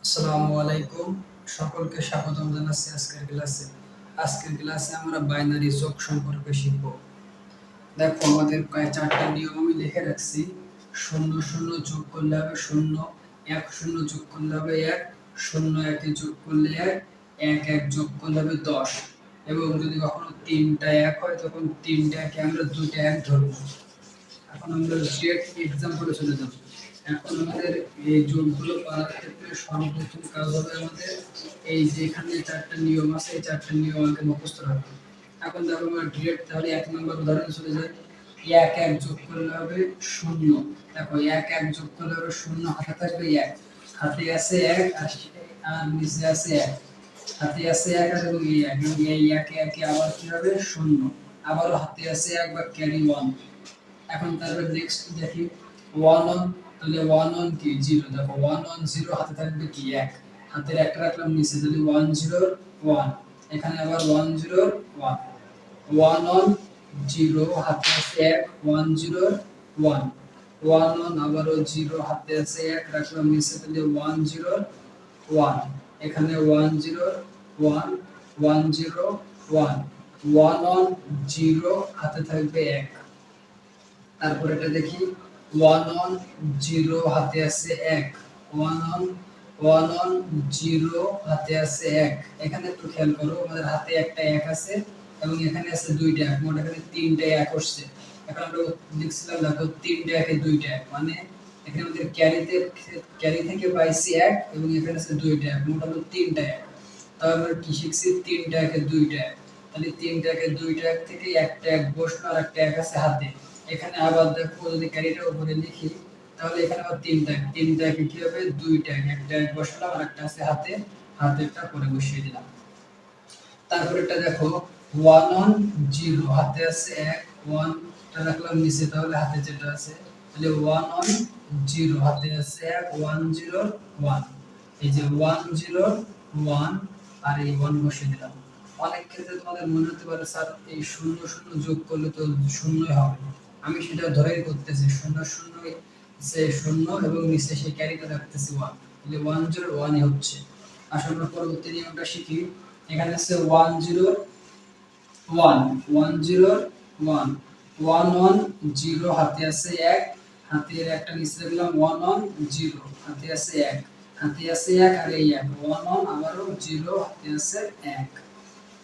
আসসালামু আলাইকুম, সকলকে স্বাগতম জানাচ্ছি আজকের ক্লাসে আমরা বাইনারি যোগ সম্পর্কে শিখব। দেখো আমাদের প্রায় 4টা নিয়ম আমি লিখে রাখছি। 0 0 যোগ করলে হবে 0, 1 0 যোগ করলে হবে 1, 0 1 এ যোগ করলে 1, 1 1 যোগ করলে হবে 10 এবং যদি কখনো 3টা 1 হয় তখন 3টাকে আমরা 2টা 1 ধরব। এখন আমরা ডিরেক্ট এক্সাম্পলে চলে যাব। এখন আমাদের এই যোগগুলো করার ক্ষেত্রে সর্বপ্রথম কাজ হবে আমাদের এই যে এখানে 4টা নিয়ম আছে, এই 4টা নিয়ম আমাকে মুখস্থ রাখতে হবে। এখন দেখো আমরা ডিরেক্ট তাহলে 1 নম্বর উদাহরণে চলে যাই। 1 1 যোগ করলে হবে 0। দেখো 1 1 যোগ করলে হবে 0, হাতে থাকবে 1, হাতে আছে 1 আর নিচে আছে 1, হাতে আছে 1 আর এই 1 এবং এই 1 এ 1 আবার কি হবে 0, আবারও হাতে আছে 1 বা ক্যারি 1। এখন তারপর নেক্সট দেখি 1 অন, তাহলে 1 অন কি 0। দেখো 1 অন 0, হাতে থাকবে কি 1, হাতের একটা রাখলাম নিচে, তাহলে 1 0 1, এখানে আবার 1 0 1, 1 অন 0, হাতে আছে 1, 1 0 1, 1 অন আবারও 0, হাতে আছে 1 রাখলাম নিচে, তাহলে 1 0 1, এখানে 1 0 1 1 0 1, 1 অন 0, হাতে থাকবে 1। তারপর এটা দেখি 1 অন 0, হাতে আছে 1, 1 অন 0, হাতে আছে 1। এখানে একটু খেয়াল করো, আমাদের হাতে একটা 1 আছে এবং এখানে আছে দুইটা 1, মোট এখানে তিনটা 1 আসছে। এখন আমরা লিখছিলাম দেখো 3টা 1 এ 2টা 1, মানে এখানে আমাদের ক্যারি থেকে পাইছি 1 এবং এখানে আছে দুইটা 1, মোট হলো তিনটা 1। তাহলে আমরা কি শিখছি 3টা 1 এ 2টা 1, তাহলে 3টা 1 এ 2টা 1 থেকে একটা 1 বসলো আর একটা 1 আছে হাতে। এখানে আবার দেখো যদি ক্যারিটা উপরে লিখি তাহলে এখানে আবার তিনটা কি হবে 2টা 1, একটা 1 বসালাম আর একটা আছে হাতে, হাতেরটা পরে বসিয়ে দিলাম। তারপর এটা দেখো 1 অন 0, হাতে আছে 1, 1 টা রাখলাম নিচে, তাহলে হাতে যেটা আছে তাহলে 1 অন 0, হাতে আছে 1, 1 0 1, এই যে 1 0 1 আর এই 1 বসিয়ে দিলাম। অনেক ক্ষেত্রে তোমাদের মনে হতে পারে স্যার এই 0 0 যোগ করলে তো শূন্যই হবে, আমি সেটা ধরেই করতেছি 0 0 সে 0 এবং নিচে সেই ক্যারিটা রাখতেছি 1, তাহলে 1 0 1 ই হচ্ছে। আসলে আমরা পরবর্তী নিয়মটা শিখি। এখানে আছে 1 0 1 1 0 1, 1 অন 0, হাতে আছে 1, হাতের একটা নিচে রাখলাম 1 অন 0, হাতে আছে 1, হাতে আছে 1 আর এই 1, 1 অন আবারও 0, হাতে আছে 1।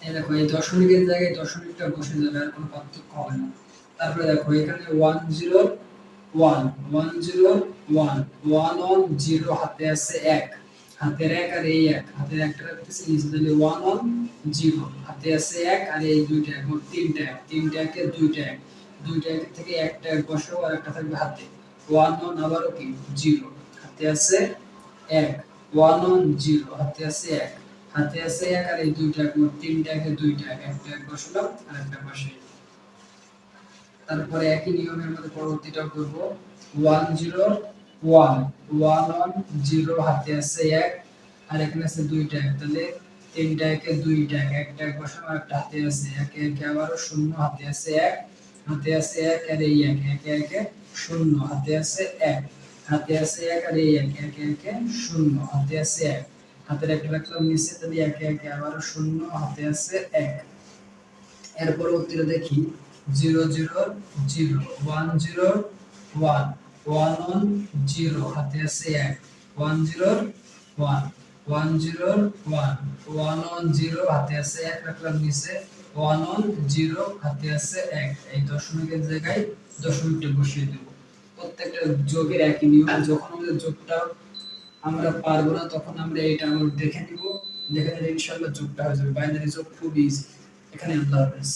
এই দেখো এই দশমিকের জায়গায় দশমিকটা বসে যাবে, আর কোনো পার্থক্য হবে না। তারপরে দেখো এখানে 1 0 1 1 0 1, 1 অন 0, হাতে আছে 1, হাতের 1 আর এই 1, হাতের একটা রাখতেছি নিচে, তাহলে 1 অন 0, হাতে আছে 1 আর এই দুইটা 1, মোট তিনটা 1, তিনটা 1 এ 2টা 1, দুইটা 1 থেকে একটা 1 বসাবো আর একটা থাকবে হাতে। 1 অন আবারও কি 0, হাতে আছে 1, 1 অন 0, হাতে আছে 1, হাতে আছে 1 আর এই দুইটা 1, মোট তিনটা 1 এ 2টা 1, একটা 1 বসালাম আর একটা পাশে। তারপরে একই নিয়মের মধ্যে পরবর্তীটাও করব। 1 0 1 1 অন 0, হাতে আছে 1 আর এখানে আছে দুইটা 1, তাহলে তিনটা 1 এ 2টা 1, একটা 1 বসানো আর একটা হাতে আছে 1 1 আবারও 0, হাতে আছে 1, হাতে আছে 1 আর এই 1 1 1 0, হাতে আছে 1, হাতে আছে 1 আর এই 1 1 1 0, হাতে আছে 1, হাতের একটা রাখলাম নিচে, তাহলে 1 1 আবারও 0, হাতে আছে 1। এর পরবর্তীটা দেখি 0 0 0 1 0 1 1 অন 0, হাতে আছে 1, 1 0 1 1 0 1 1 অন 0, হাতে আছে 1 রাখলাম নিচে, 1 অন 0, হাতে আছে 1। এই দশমিকের জায়গায় দশমিকটা বসিয়ে দেব। প্রত্যেকটা যোগের একই নিয়ম, যখন আমাদের যোগটা আমরা পারবো না তখন আমরা এটা আমরা দেখে নিব, দেখে নিলে ইনশাআল্লাহ যোগটা হয়ে যাবে। বাইনারি যোগ খুব ইজি। এখানে আল্লাহ হাফেজ।